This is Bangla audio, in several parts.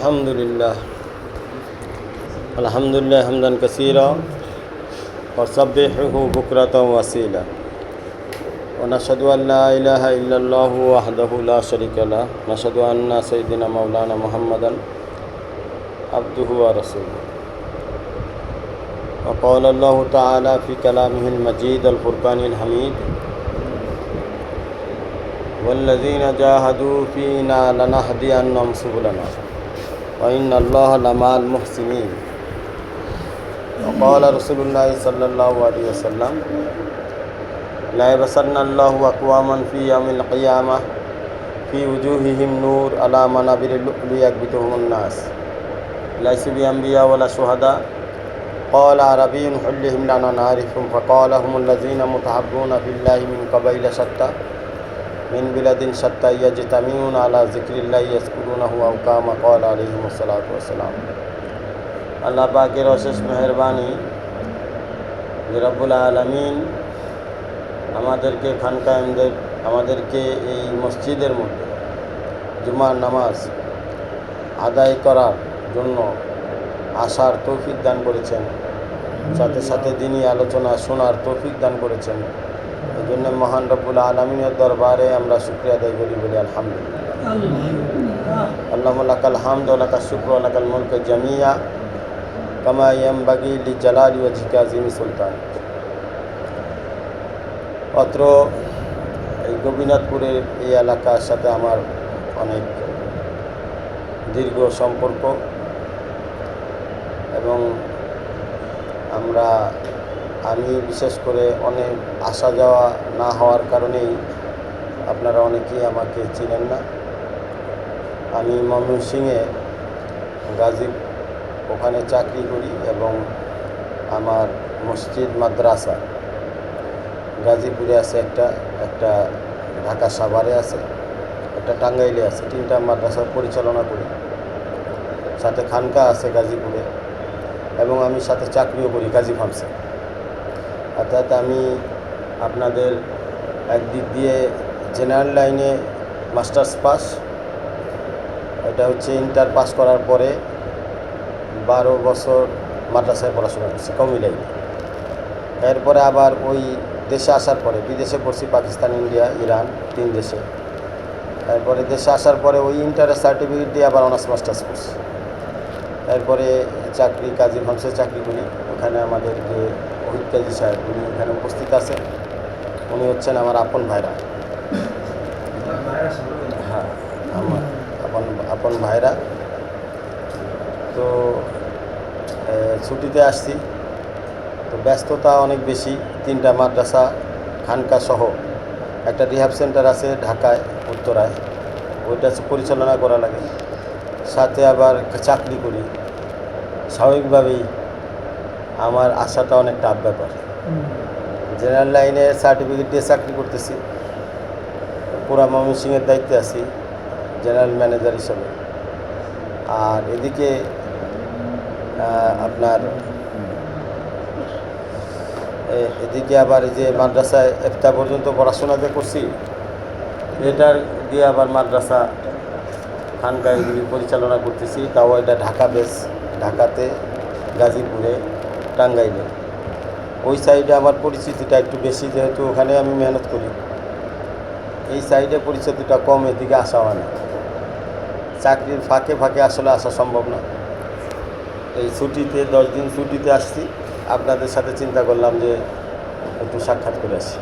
আলহামদুলিল্লাহ হামদান কাসীরা ওয়া সাব্বিহুহু বুকরাতাও ওয়া আসীলা ওয়া নাশহাদু আন লা ইলাহা ইল্লাল্লাহু ওয়াহদাহু লা শারীকা লাহু ওয়া নাশহাদু আন্না সাইয়্যিদানা মাওলানা মুহাম্মাদান আবদুহু ওয়া রাসূলুহু ওয়া ক্বালা আল্লাহু তাআলা ফি কালামিহিল মাজিদ আল ফুরকানিল হামিদ ওয়াল্লাযীনা জাহাদু ফীনা লানাহদিয়ান্নাহুম সুবুলানা ওয়া ইন্নাল্লাহা লামাল মুহসিনিন ওয়া ক্বালা রাসূলুল্লাহি সাল্লাল্লাহু আলাইহি ওয়াসাল্লাম লা ইয়াবসান্নাল্লাহু আকওয়ামান ফি ইয়াউমিল কিয়ামাহ ফি উজুহিহিম নূর আলা মানাবিরিল লু'লুই ইয়াকবিতুহুমুন নাস লাইসু বিআম্বিয়া ওয়ালা শুহাদা ক্বালা আরাবিয়্যুন হুল্লিহিম লানা নারিফুম ফাকালা হুমুল্লাযীনা মুতাহাব্বুনা ফিল্লাহি মিন কাবাইলা শাত্তা মিন বিলাদিন শাত্তা ইয়াজতামিউনা আলা যিকরিল্লাহি ইয়াযকুরুনাহু আও কামা ক্বালা আলাইহিমুস সালাতু ওয়াসসালাম। আল্লাহ পাকের অশেষ মেহেরবানি যে রব্বুল আলামিন আমাদেরকে এই মসজিদের মধ্যে জুমার নামাজ আদায় করার জন্য আসার তৌফিক দান করেছেন, সাথে সাথে দ্বীনি আলোচনা শোনার তৌফিক দান করেছেন। এই জন্য মহান রব্বুল আলামিনের দরবারে আমরা শুকরিয়া আদায় করি, বলি আলহামদুলিল্লাহ। আল্লাহুম্মা লাকাল হামদু ওয়া লাকাশ শুকরু ওয়া লাকাল মুলকু জামিয়া কামা ইয়ানবাগি লিজালালি ওয়াজহিকা আযীমি সুলতানিক। অত্র এই গোপীনাথপুরের এই এলাকার সাথে আমার অনেক দীর্ঘ সম্পর্ক এবং আমি বিশেষ করে অনেক আসা যাওয়া না হওয়ার কারণেই আপনারা অনেকেই আমাকে চিনেন না। আমি ময়মনসিংহে গাজী ওখানে চাকরি করি এবং আমার মসজিদ মাদ্রাসা গাজীপুরে আছে, একটা ঢাকা সাভারে আছে, একটা টাঙ্গাইলে আছে, 3টা মাদ্রাসা পরিচালনা করি। সাথে খানকা আছে গাজীপুরে এবং আমি সাথে চাকরিও করি গাজী ফার্মসে। অর্থাৎ আমি আপনাদের একদিক দিয়ে জেনারেল লাইনে মাস্টার্স পাস, এটা হচ্ছে ইন্টার পাস করার পরে 12 বছর মাদ্রাসায় পড়াশোনা করছি কওমি লাইনে। এরপরে আবার ওই দেশে আসার পরে বিদেশে পড়ছি, পাকিস্তান, ইন্ডিয়া, ইরান, 3 দেশে। এরপরে দেশে আসার পরে ওই ইন্টারের সার্টিফিকেট দিয়ে আবার অনার্স মাস্টার্স করছি। এরপরে চাকরি গাজী ফার্মসে চাকরি করি। ওখানে আমাদের যে ওহিদ কাজী সাহেব, উনি এখানে উপস্থিত আছেন। উনি হচ্ছেন আমার আপন ভাইরা, হ্যাঁ আমার আপন ভাইরা। তো ছুটিতে আসছি, তো ব্যস্ততা অনেক বেশি। 3টা মাদ্রাসা, খানকা সহ একটা রিহাব সেন্টার আছে ঢাকায় উত্তরায়, ওইটা পরিচালনা করা লাগে। সাথে আবার চাকরি করি। স্বাভাবিকভাবেই আমার আশাটা অনেক টাফ ব্যাপার। জেনারেল লাইনে সার্টিফিকেট দিয়ে চাকরি করতেছি, পুরা ময়মনসিংহের দায়িত্বে আছি জেনারেল ম্যানেজার হিসাবে। আর এদিকে এদিকে আবার এই যে মাদ্রাসায় একটা পর্যন্ত পড়াশোনা যে করছি, এটার দিয়ে আবার মাদ্রাসা খানকাগুলি পরিচালনা করতেছি। তাও এটা ঢাকা বেস, ঢাকাতে, গাজীপুরে, টাঙ্গাইলে। ওই সাইডে আমার পরিচিতিটা একটু বেশি, যেহেতু ওখানে আমি মেহনত করি। এই সাইডে পরিচিতিটা কম, এদিকে আসা হয় না। চাকরির ফাঁকে ফাঁকে আসলে আসা সম্ভব না। এই ছুটিতে 10 দিন ছুটিতে আসছি, আপনাদের সাথে চিন্তা করলাম যে একটু সাক্ষাৎ করে আসি,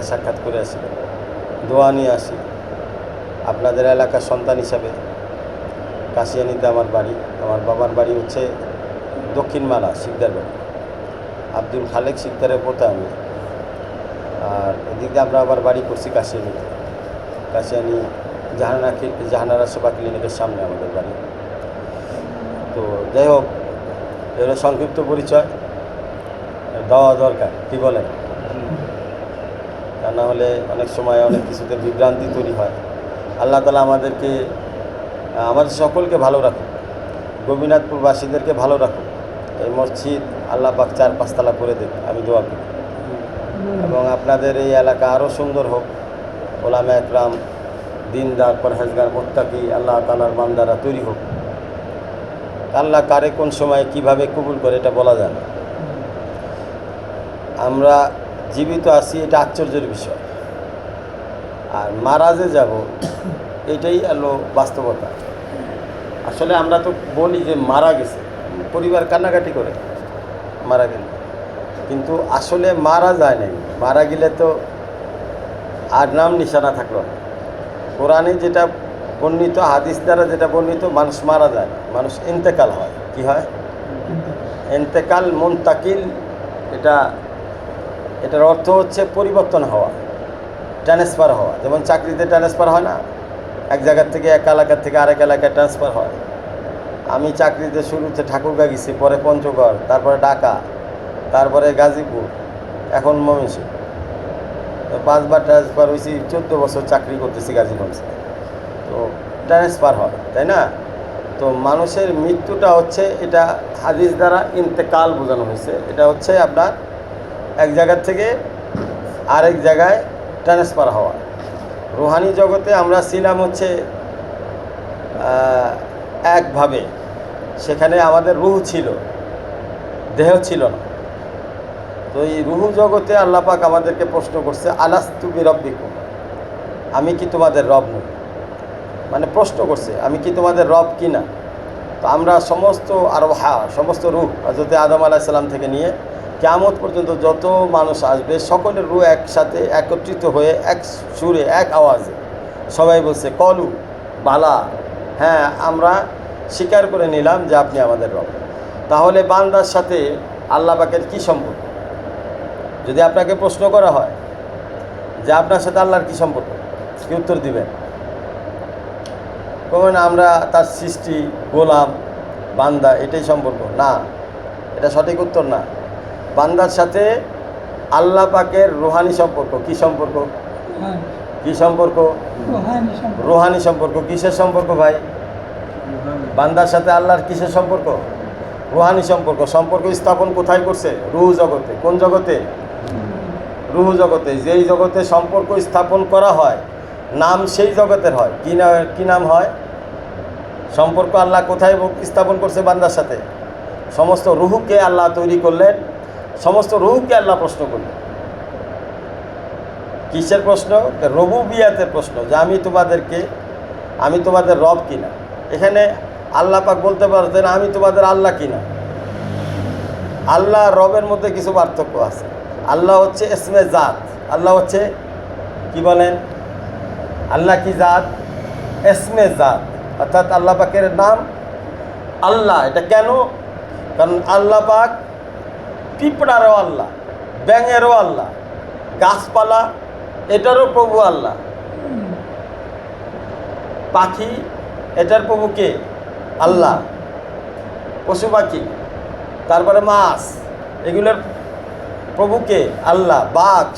সাক্ষাৎ করে আসি, দোয়া নিয়ে আসি। আপনাদের এলাকার সন্তান হিসাবে কাশিয়ানীতে আমার বাড়ি। আমার বাবার বাড়ি হচ্ছে দক্ষিণ মালা শিকদার বাড়ি, আব্দুল খালেক শিকদারের পোতা আমি। আর এদিকে আমরা আবার বাড়ি করছি কাশিয়ানীতে, কাশিয়ানী জাহানারা সেবা ক্লিনিকের সামনে আমাদের বাড়ি। তো যাই হোক, এর সংক্ষিপ্ত পরিচয় দেওয়া দরকার, কি বলেন? তা না হলে অনেক সময় অনেক কিছুতে বিভ্রান্তি তৈরি হয়। আল্লাহ তাআলা আমাদের সকলকে ভালো রাখুন, গোপীনাথপুরবাসীদেরকে ভালো রাখুন। এই মসজিদ আল্লাহ পাক 4-5 তলা করে দেখ, আমি দোয়া করি। এবং আপনাদের এই এলাকা আরও সুন্দর হোক। ওলামা একরাম, দিনদার, পরহেজগার, মুত্তাকি আল্লাহ তাআলার বান্দারা তৈরি হোক। আল্লাহ কারে কোন সময় কিভাবে কবুল করে এটা বলা যায় না। আমরা জীবিত আছি এটা আশ্চর্যের বিষয়, আর মারা যে যাব এটাই হলো বাস্তবতা। আসলে আমরা তো বলি যে মারা গেছে, পরিবার কান্নাকাটি করে মারা গেল, কিন্তু আসলে মারা যায় নাই। মারা গেলে তো আর নাম নিশানা থাকলো না। কোরআনে যেটা বর্ণিত, হাদিস দ্বারা যেটা বর্ণিত, মানুষ মারা যায় না, মানুষ ইন্তেকাল হয়। কি হয়? ইন্তেকাল, মুনতাকিল। এটার অর্থ হচ্ছে পরিবর্তন হওয়া, ট্রান্সফার হওয়া। যেমন চাকরিতে ট্রান্সফার হয় না, এক জায়গার থেকে এক এলাকার থেকে আরেক এলাকায় ট্রান্সফার হয়। আমি চাকরিতে শুরুতে ঠাকুরগাঁ গেছি, পরে পঞ্চগড়, তারপরে ঢাকা, তারপরে গাজীপুর, এখন ময়মনসিংহ। 5 বার ট্রান্সফার হয়েছি, 14 বছর চাকরি করতেছি গাজীগঞ্জে। তো ট্রান্সফার হয়, তাই না? তো মানুষের মৃত্যুটা হচ্ছে, এটা হাদিস দ্বারা ইন্তেকাল বোঝানো হয়েছে। এটা হচ্ছে আপনার এক জায়গার থেকে আরেক জায়গায় ট্রান্সফার হওয়া। রুহানি জগতে আমরা ছিলাম হচ্ছে একভাবে, সেখানে আমাদের রুহ ছিল, দেহ ছিল না। তো এই রুহ জগতে আল্লাহ পাক আমাদেরকে প্রশ্ন করছে, আলাস্তু বিরব্বিকুম, আমি কি তোমাদের রব নই? মানে প্রশ্ন করছে, আমি কি তোমাদের রব কি না? তো আমরা সমস্ত সমস্ত রূহ হযরত আদম আলাইহিস সালাম থেকে নিয়ে কিয়ামত পর্যন্ত যত মানুষ আসবে, সকলের রূহ একসাথে একত্রিত হয়ে এক সুরে এক আওয়াজে সবাই বলছে, কলু বালা, হ্যাঁ আমরা স্বীকার করে নিলাম যে আপনি আমাদের রব। তাহলে বান্দার সাথে আল্লাহ পাকের কী সম্পর্ক? যদি আপনাকে প্রশ্ন করা হয় যে আপনার সাথে আল্লাহর কী সম্পর্ক, কি উত্তর দিবেন? কবেন আমরা তার সৃষ্টি, গোলাম, বান্দা, এটাই সম্পর্ক। না, এটা সঠিক উত্তর না। বান্দার সাথে আল্লাহ পাকের রুহানি সম্পর্ক। কি সম্পর্ক? কি সম্পর্ক? রুহানি সম্পর্ক। কিসের সম্পর্ক ভাই? বান্দার সাথে আল্লাহর কিসের সম্পর্ক? রুহানি সম্পর্ক। সম্পর্ক স্থাপন কোথায় করছে? রুহ জগতে। কোন জগতে? রুহ জগতে। যেই জগতে সম্পর্ক স্থাপন করা হয়, নাম সেই জগতের হয়। কি নাম হয়? সম্পর্ক আল্লাহ কোথায় স্থাপন করছে বান্দার সাথে? সমস্ত রুহকে আল্লাহ তৈরি করলেন, সমস্ত রুহকে আল্লাহ প্রশ্ন করলেন। কিসের প্রশ্ন? রুবুবিয়াতের প্রশ্ন, যে আমি তোমাদের রব কিনা। এখানে আল্লাহ পাক বলতে পারতেন আমি তোমাদের আল্লাহ কিনা। আল্লাহ রবের মধ্যে কিছু পার্থক্য আছে। আল্লাহ হচ্ছে ইসমে জাত। আল্লাহ হচ্ছে কি বলেন? আল্লাহ কি জাত? ইসমে জাত, অর্থাৎ আল্লাহ পাকের নাম আল্লাহ। এটা কেন? কারণ আল্লাহ পাক পিঁপড়ারও আল্লাহ, ব্যাঙেরও আল্লাহ, গাছপালা এটারও প্রভু আল্লাহ, পাখি এটার প্রভু কে? আল্লাহ। পশু পাখি, তারপরে মাছ, এগুলোর প্রভু কে? আল্লাহ। বাঘ,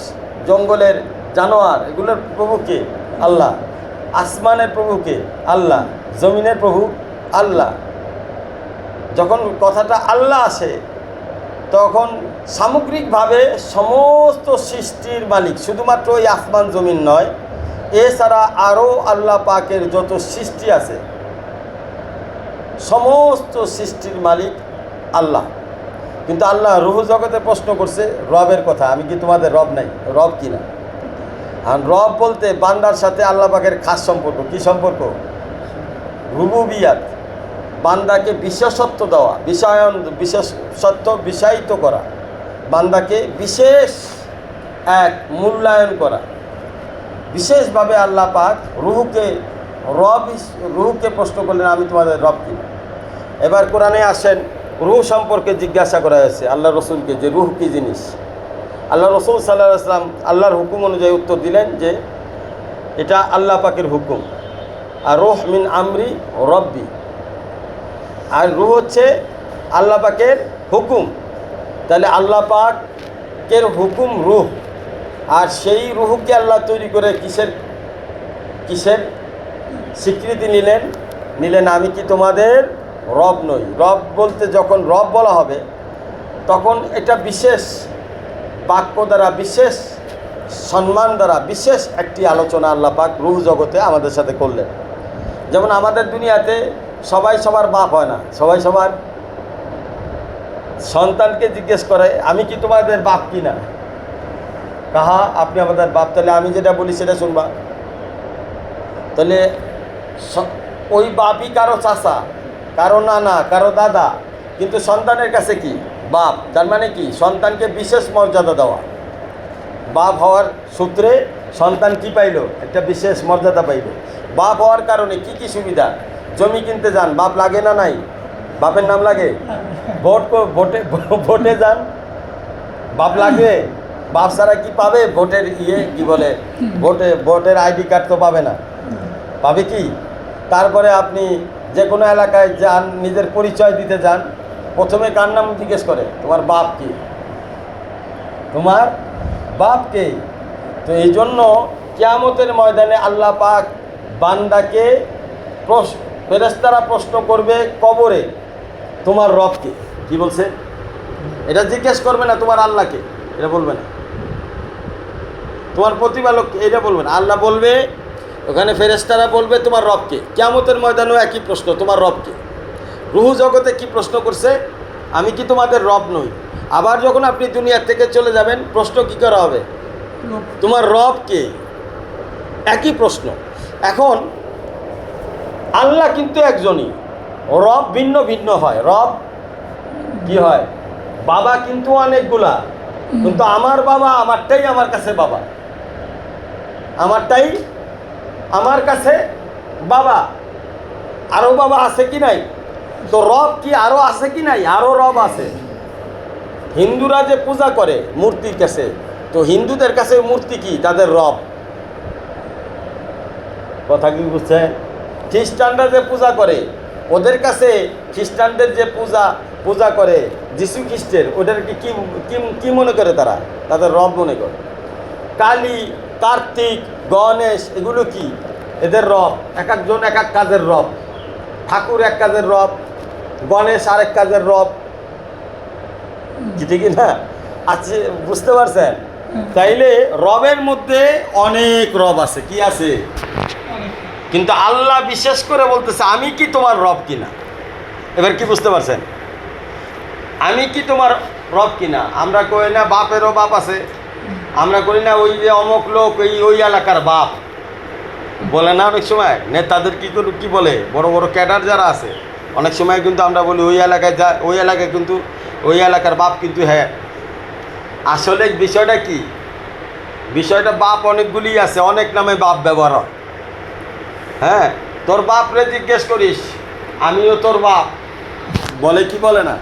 জঙ্গলের জানোয়ার, এগুলোর প্রভু কে? আল্লাহ। আসমানের প্রভু কে? আল্লাহ। জমিনের প্রভু আল্লাহ। যখন কথাটা আল্লাহ আসে, তখন সামগ্রিকভাবে সমস্ত সৃষ্টির মালিক, শুধুমাত্র ওই আসমান জমিন নয়, এছাড়া আরও আল্লাহ পাকের যত সৃষ্টি আছে, সমস্ত সৃষ্টির মালিক আল্লাহ। কিন্তু আল্লাহ রুহ জগতে প্রশ্ন করছে রবের কথা, আমি কি তোমাদের রব নাই? রব কি না? আর রব বলতে বান্দার সাথে আল্লাহ পাকের খাস সম্পর্ক। কি সম্পর্ক? রুবুবিয়াত। বান্দাকে বিশেষত্ব দেওয়া, বিশেষত্ব বিষায়িত করা, বান্দাকে বিশেষ এক মূল্যায়ন করা। বিশেষভাবে আল্লাহ পাক রুহকে প্রশ্ন করলেন আমি তোমাদের রব কি? এবার কোরআনে আসেন, রুহ সম্পর্কে জিজ্ঞাসা করা হয়েছে আল্লাহ রসুলকে যে রুহ কী জিনিস। আল্লাহ রসুল সাল্লাল্লাহু আলাইহি ওয়াসাল্লাম আল্লাহর হুকুম অনুযায়ী উত্তর দিলেন যে এটা আল্লাহ পাকের হুকুম। আর রুহ মিন আমরি রব্বি, আর রুহ হচ্ছে আল্লাহ পাকের হুকুম। তাহলে আল্লাহ পাকের হুকুম রুহ, আর সেই রুহকে আল্লাহ তৈরি করে কিসের স্বীকৃতি নিলেন আমি কি তোমাদের রব নই? রব বলতে যখন রব বলা হবে, তখন এটা বিশেষ বাক্য দ্বারা, বিশেষ সম্মান দ্বারা, বিশেষ একটি আলোচনা আল্লাহ পাক রুহ জগতে আমাদের সাথে করলেন। যেমন আমাদের দুনিয়াতে সবাই সবার বাপ হয় না, সবাই সবার সন্তানকে জিজ্ঞেস করে আমি কি তোমাদের বাপ কি না? কাহা আপনি আমাদের বাপ, তাহলে আমি যেটা বলি সেটা শুনবা। তাহলে ওই বাপই কারো চাচা, কারো নানা, কারো দাদা, কিন্তু সন্তানের কাছে কি বাপ। তার মানে কি সন্তানকে বিশেষ মর্যাদা দেওয়া। বাপ হওয়ার সূত্রে সন্তান কি পাইল? একটা বিশেষ মর্যাদা পাইল। বাপ হওয়ার কারণে কি কি সুবিধা? জমি কিনতে যান, বাপ লাগে না নাই? বাপের নাম লাগে। ভোটে যান, বাপ লাগে। বাপ ছাড়া কি পাবে ভোটের কি বলে ভোটের আইডি কার্ড তো পাবে না, পাবে কি? তারপরে আপনি যে কোনো এলাকায় যান, নিজের পরিচয় দিতে যান, প্রথমে কার নাম জিজ্ঞেস করে? তোমার বাপ কি? তোমার বাপ কে? তো এই জন্য কিয়ামতের ময়দানে আল্লাহ পাক বান্দাকে ফেরেশতারা প্রশ্ন করবে কবরে, তোমার রবকে। কি বলছে? এটা জিজ্ঞেস করবে না তোমার আল্লাহকে, এটা বলবে না। তোমার প্রতিপালক এটা বলবে না, আল্লাহ বলবে। ওখানে ফেরেশতারা বলবে তোমার রবকে। কিয়ামতের ময়দানেও একই প্রশ্ন, তোমার রবকে। রুহু জগতে কি প্রশ্ন করছে? আমি কি তোমাদের রব নই? আবার যখন আপনি দুনিয়া থেকে চলে যাবেন, প্রশ্ন কি করা হবে? তোমার রব কে? একই প্রশ্ন। এখন আল্লাহ কিন্তু একজনই, রব ভিন্ন ভিন্ন হয়। রব কি হয়? বাবা কিন্তু অনেকগুলা, কিন্তু আমার বাবা আমারটাই আমার কাছে বাবা, আমারটাই আমার কাছে বাবা। আরও বাবা আছে কি নাই? তো রব কি আরও আছে কি নাই? আরও রব আছে। হিন্দুরা যে পূজা করে মূর্তির কাছে, তো হিন্দুদের কাছে মূর্তি কি? তাদের রব। কথা কি বুঝছেন? খ্রিস্টানরা যে পূজা করে, ওদের কাছে খ্রিস্টানদের যে পূজা করে যিশু খ্রিস্টের, ওদেরকে কি কি মনে করে? তারা তাদের রব মনে করে। কালী, কার্তিক, গণেশ, এগুলো কি? এদের রব। এক একজন এক এক কাজের রব। ঠাকুর এক কাজের রব, গণেশ আরেক কাজের রব। কি ঠিক না? আচ্ছা, বুঝতে পারছেন? তাইলে রবের মধ্যে অনেক রব আছে। কি আছে? কিন্তু আল্লাহ বিশেষ করে বলতেছে আমি কি তোমার রব কিনা। এবার কি বুঝতে পারছেন? আমি কি তোমার রব কিনা। আমরা কই না বাপেরও বাপ আছে, আমরা করি না ওই যে অমুক লোক ওই এলাকার বাপ বলে না। অনেক সময় নেতাদের কি বলে, বড় বড় ক্যাডার যারা আছে, অনেক সময় কিন্তু আমরা বলি ওই এলাকায় ওই এলাকায় কিন্তু ওই এলাকার বাপ কিন্তু। হ্যাঁ, আসলে বিষয়টা কি? বিষয়টা বাপ অনেকগুলি আছে, অনেক নামে বাপ ব্যবহার হয়। হ্যাঁ, তোর বাপরে জিজ্ঞেস করিস আমিও তোর বাপ, বলে কি বলে না?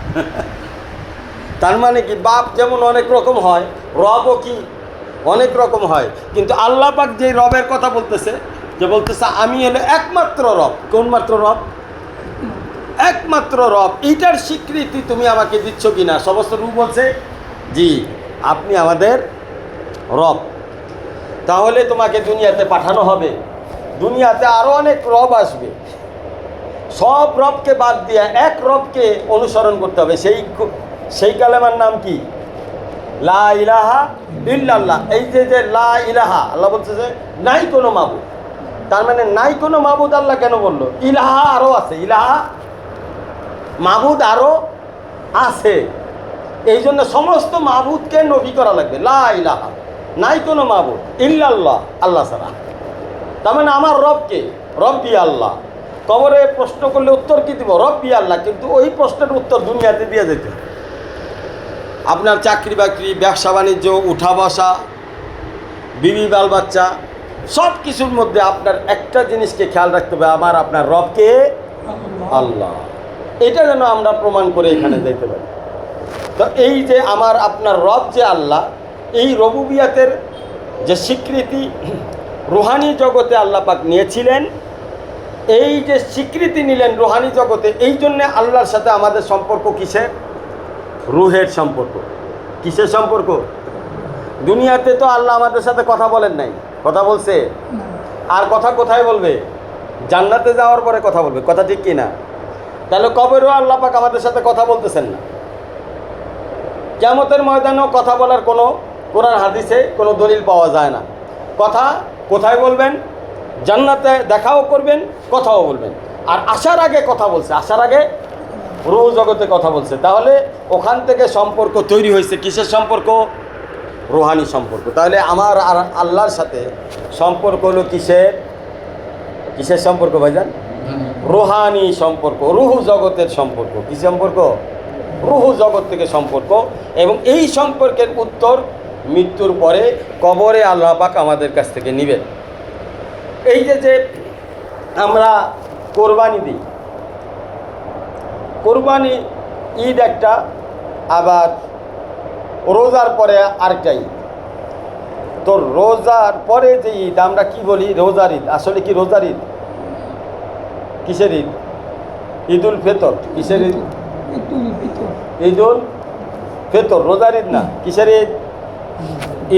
তার মানে কি বাপ যেমন অনেক রকম হয়, রবও কি অনেক রকম হয়। কিন্তু আল্লাহ পাক যে রবের কথা বলতেছে, যে বলতেছে আমি হলো একমাত্র রব। কোন মাত্র রব? একমাত্র রব। এইটার স্বীকৃতি তুমি আমাকে দিচ্ছ কি না? সমস্ত রূপ বলছে জি, আপনি আমাদের রব। তাহলে তোমাকে দুনিয়াতে পাঠানো হবে। দুনিয়াতে আরও অনেক রব আসবে। সব রবকে বাদ দিয়ে এক রবকে অনুসরণ করতে হবে। সেই কালেমার নাম কি? লা ইলাহা ইল্লাল্লাহ। এই যে লা ইলাহা, আল্লাহ বলছে যে নাই কোনো মাবুদ। তার মানে নাই কোনো মাবুদ আল্লাহ কেন বললো? ইলাহা আরও আছে, ইলাহা মাবুদ আরও আছে। এই জন্য সমস্ত মাবুদকে নবী করা লাগবে। লা ইলাহা, নাই কোনো মাবুদ ইল্লাল্লাহ, আল্লাহ ছাড়া। তার মানে আমার রবকে, রব্বি আল্লাহ। কবরে প্রশ্ন করলে উত্তর কি দিব? রব্বি আল্লাহ। কিন্তু ওই প্রশ্নের উত্তর দুনিয়াতে দিয়ে যেত। আপনার চাকরি বাকরি, ব্যবসা বাণিজ্য, উঠা বসা, বিবি বাল বাচ্চা, সব কিছুর মধ্যে আপনার একটা জিনিসকে খেয়াল রাখতে হবে, আমার আপনার রবকে আল্লাহ। এটা যেন আমরা প্রমাণ করে এখানে যেতে পারি। তো এই যে আমার আপনার রব যে আল্লাহ, এই রবুবিয়াতের যে স্বীকৃতি রুহানি জগতে আল্লাহ পাক নিয়েছিলেন, এই যে স্বীকৃতি নিলেন রুহানি জগতে, এই জন্যে আল্লাহর সাথে আমাদের সম্পর্ক কিসের? রুহের সম্পর্ক। কিসের সম্পর্ক? দুনিয়াতে তো আল্লাহ আমাদের সাথে কথা বলেন নাই, কথা বলছে? আর কথা কোথায় বলবে? জান্নাতে যাওয়ার পরে কথা বলবে। কথা ঠিক কি না? তাহলে কবরেও আল্লাহ পাক আমাদের সাথে কথা বলতেছেন না। কিয়ামতের ময়দানেও কথা বলার কোনো কোরআন হাদিসে কোনো দলিল পাওয়া যায় না। কথা কোথায় বলবেন? জান্নাতে দেখাও করবেন, কথাও বলবেন। আর আসার আগে কথা বলছে, আসার আগে রুহ জগতে কথা বলছে। তাহলে ওখান থেকে সম্পর্ক তৈরি হয়েছে, কিসের সম্পর্ক? রুহানি সম্পর্ক। তাহলে আমার আর আল্লাহর সাথে সম্পর্ক হলো কিসের? কিসের সম্পর্ক ভাইজান? রুহানি সম্পর্ক, রুহ জগতের সম্পর্ক। কি সম্পর্ক? রুহ জগৎ থেকে সম্পর্ক। এবং এই সম্পর্কের উত্তর মৃত্যুর পরে কবরে আল্লাহ পাক আমাদের কাছ থেকে নেবেন। এই যে আমরা কোরবানি দিই, কোরবানি ঈদ একটা, আবার রোজার পরে আরেকটা ঈদ। তো রোজার পরে যে ঈদ আমরা কি বলি? রোজার ঈদ। আসলে কি রোজার ঈদ? কিসের ঈদ? ঈদুল ফিতর। কিসের ঈদ? ঈদুল ফিতর। রোজার ঈদ না। কিসের ঈদ?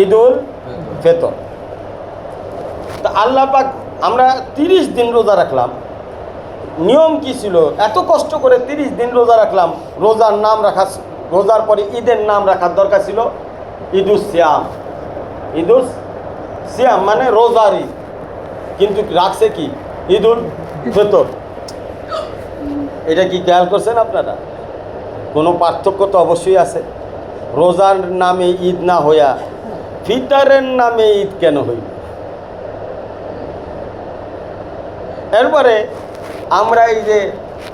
ঈদুল ফিতর। তা আল্লাহ পাক আমরা 30 দিন রোজা রাখলাম। নিয়ম কি ছিল? এত কষ্ট করে 30 দিন রোজা রাখলাম, রোজার নাম রাখা, রোজার পরে ঈদের নাম রাখার দরকার ছিল ঈদুস সিয়াম। ঈদুস সিয়াম মানে রোজার ঈদ, কিন্তু রাখছে কি? ঈদুল ফিতর। এটা কি খেয়াল করছেন আপনারা? কোনো পার্থক্য তো অবশ্যই আছে। রোজার নামে ঈদ না হইয়া ফিতরের নামে ঈদ কেন হইল? এরপরে আমরা এই যে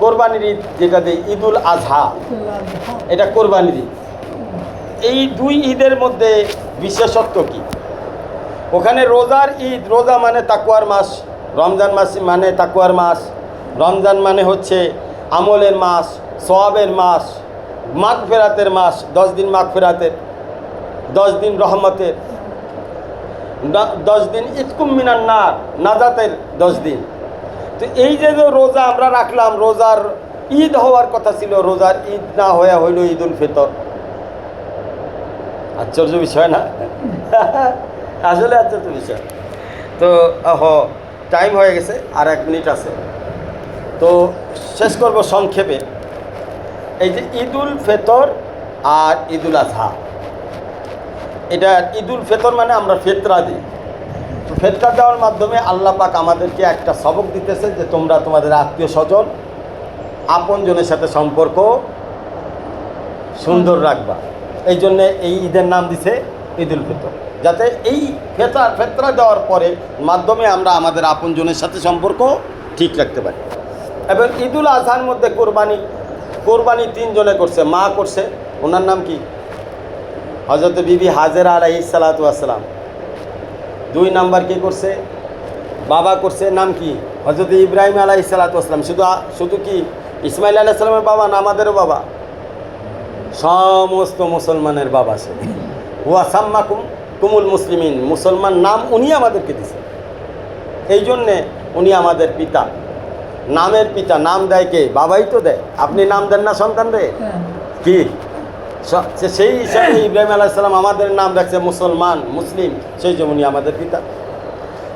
কোরবানির ঈদ যেটা দিই, ঈদুল আজহা, এটা কোরবানির ঈদ। এই দুই ঈদের মধ্যে বিশেষত্ব কি? ওখানে রোজার ঈদ, রোজা মানে তাকওয়ার মাস, রমজান মাস মানে তাকওয়ার মাস, রমজান মানে হচ্ছে আমলের মাস, সওয়াবের মাস, মাগফিরাতের মাস। 10 দিন মাগফিরাতের, 10 দিন রহমতের, 10 দিন ইতকুম মিনান নার, নাজাতের 10 দিন। তো এই যে রোজা আমরা রাখলাম, রোজার ঈদ হওয়ার কথা ছিল, রোজার ঈদ না হয়ে হইল ঈদুল ফিতর। আশ্চর্য বিষয় না? আসলে আশ্চর্য বিষয়। তো টাইম হয়ে গেছে, আর 1 মিনিট আছে। তো শেষ করব সংক্ষেপে। এই যে ঈদুল ফিতর আর ঈদুল আজহা, এটা ঈদুল ফিতর মানে আমরা ফিতরা দিই। তো ফিতরা দেওয়ার মাধ্যমে আল্লাহ পাক আমাদেরকে একটা সবক দিতেছে যে তোমরা তোমাদের আত্মীয় স্বজন, আপনজনের সাথে সম্পর্ক সুন্দর রাখবা। এই জন্যে এই ঈদের নাম দিছে ঈদুল ফিতর, যাতে এই ফিতরা দেওয়ার পরে মাধ্যমে আমরা আমাদের আপনজনের সাথে সম্পর্ক ঠিক রাখতে পারি। এবং ঈদুল আজহার মধ্যে কোরবানি 3 জনে করছে। মা করছে, ওনার নাম কি? হযরত বিবি হাজেরা আলাইহিস সালাতু ওয়াস সালাম। 2 নাম্বার কে করছে? বাবা করছে, নাম কি? হযরত ইব্রাহিম আলাইহিস সালাতু ওয়াস সালাম। শুধু কি ইসমাইল আলাইহিস সালামের বাবা না আমাদেরও বাবা? সমস্ত মুসলমানের বাবা সে। হুয়া সাম্মাকুম কুমুল মুসলিমিন, মুসলমান নাম উনি আমাদেরকে দিয়েছেন। এই জন্যে উনি আমাদের পিতা, নামের পিতা। নাম দেয় কে? বাবাই তো দেয়। আপনি নাম দেন না সন্তানরে? কি সেই হিসাবে ইব্রাহিম আলাইহিস সালাম আমাদের নাম রাখছে মুসলমান, মুসলিম, সেই জন্য উনি আমাদের পিতা।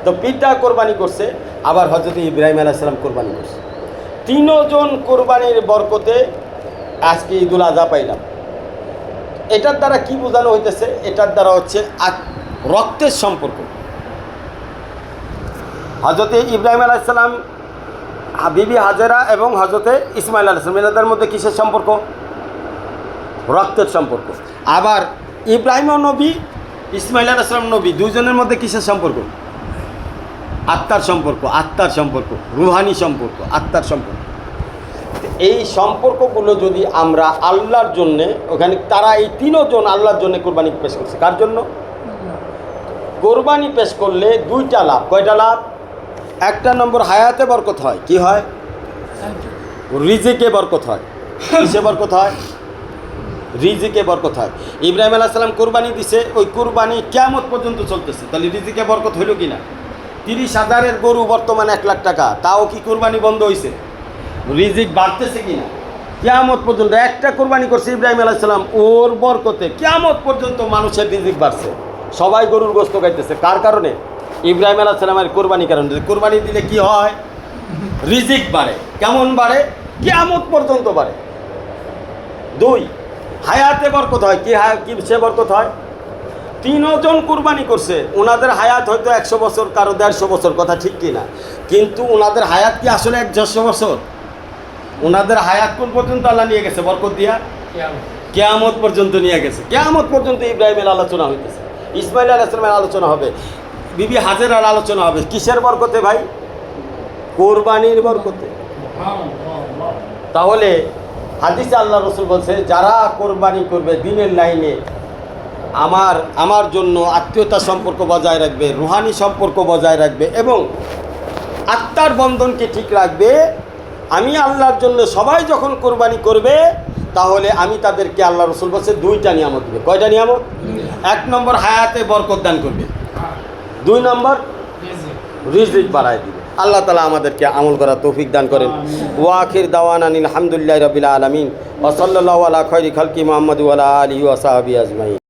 তো পিতা কোরবানি করছে, আবার হযরত ইব্রাহিম আলাইহিস সালাম কোরবানি করছে। 3 জন কোরবানির বরকতে আজকে ঈদুল আজহা পাইলাম। এটার দ্বারা কি বোঝানো হইতেছে? এটার দ্বারা হচ্ছে রক্তের সম্পর্ক। হযরত ইব্রাহিম আলাইহিস সালাম, বিবি হাজেরা এবং হযরত ইসমাইল আলাইহিস সালাম, এদের মধ্যে কিসের সম্পর্ক? রক্তের সম্পর্ক। আবার ইব্রাহিম নবী, ইসমাইল আলাইহিস সালাম নবী, দুজনের মধ্যে কিসের সম্পর্ক? আত্মার সম্পর্ক। আত্মার সম্পর্ক, রুহানি সম্পর্ক, আত্মার সম্পর্ক। এই সম্পর্কগুলো যদি আমরা আল্লাহর জন্যে, ওখানে তারা এই 3 জন আল্লাহর জন্য কোরবানি পেশ করছে। কার জন্য? কোরবানি পেশ করলে 2টা লাভ। কয়টা লাভ? 1 নম্বর হায়াতে বরকত হয়। কি হয়? রিজিকে বরকত হয়। কিসে বরকত হয়? রিজিকে বরকত হয়। ইব্রাহিম আলাইহিস সালাম কোরবানি দিছে, ওই কোরবানি কিয়ামত পর্যন্ত চলতেছে। তাহলে রিজিকে বরকত হইল কি না? 30,000-এর গরু বর্তমানে 1 লাখ টাকা, তাও কি কোরবানি বন্ধ হয়েছে? রিজিক বাড়তেছে কিনা? কিয়ামত পর্যন্ত। একটা কোরবানি করছে ইব্রাহিম আলাইহিস সালাম, ওর বরকতে কিয়ামত পর্যন্ত মানুষের রিজিক বাড়ছে। সবাই গরুর গোশত খাইতেছে। কার কারণে? ইব্রাহিম আলাইহিস সালামের কোরবানির কারণে। কোরবানি দিলে কি হয়? রিজিক বাড়ে। কেমন বাড়ে? কিয়ামত পর্যন্ত বাড়ে। 2, হায়াতে বরকত হয়। কি সে বরকত হয়? 3 জন কোরবানি করছে, ওনাদের হায়াত হয়তো 100 বছর, কারো 150 বছর, কথা ঠিক কি না? কিন্তু ওনাদের হায়াত কি আসলে 100 বছর? ওনাদের হায়াত কোন পর্যন্ত আল্লাহ নিয়ে গেছে বরকত দিয়া? কিয়ামত পর্যন্ত নিয়ে গেছে। কিয়ামত পর্যন্ত ইব্রাহিমের আলোচনা হইতেছে, ইসমাইল আলাইহিস সালামের আলোচনা হবে, বিবি হাজেরার আলোচনা হবে। কিসের বরকতে ভাই? কোরবানির বরকতে। তাহলে হাদিসে আল্লাহ রসুল বলছে, যারা কোরবানি করবে দিনের লাইনে, আমার জন্য আত্মীয়তা সম্পর্ক বজায় রাখবে, রুহানি সম্পর্ক বজায় রাখবে এবং আত্মার বন্ধনকে ঠিক রাখবে, আমি আল্লাহর জন্য সবাই যখন কোরবানি করবে তাহলে আমি তাদেরকে, আল্লাহ রসুল বলছে, 2টা নিয়ামত দেবে। কয়টা নিয়ামত? 1 নম্বর হায়াতে বরকত দান করবে, 2 নম্বর রিজিক বাড়ায় দিবে। আল্লাহ তাআলা আমাদেরকে আমল করার তৌফিক দান করেন। ওয়া আখির দাওয়ানা আলহামদুলিল্লাহি রাব্বিল আলামিন ওয়া সাল্লাল্লাহু আলা খায়রি খালকি মুহাম্মাদ ওয়া আলা আলিহি ওয়া সাহবিহি আজমাইন।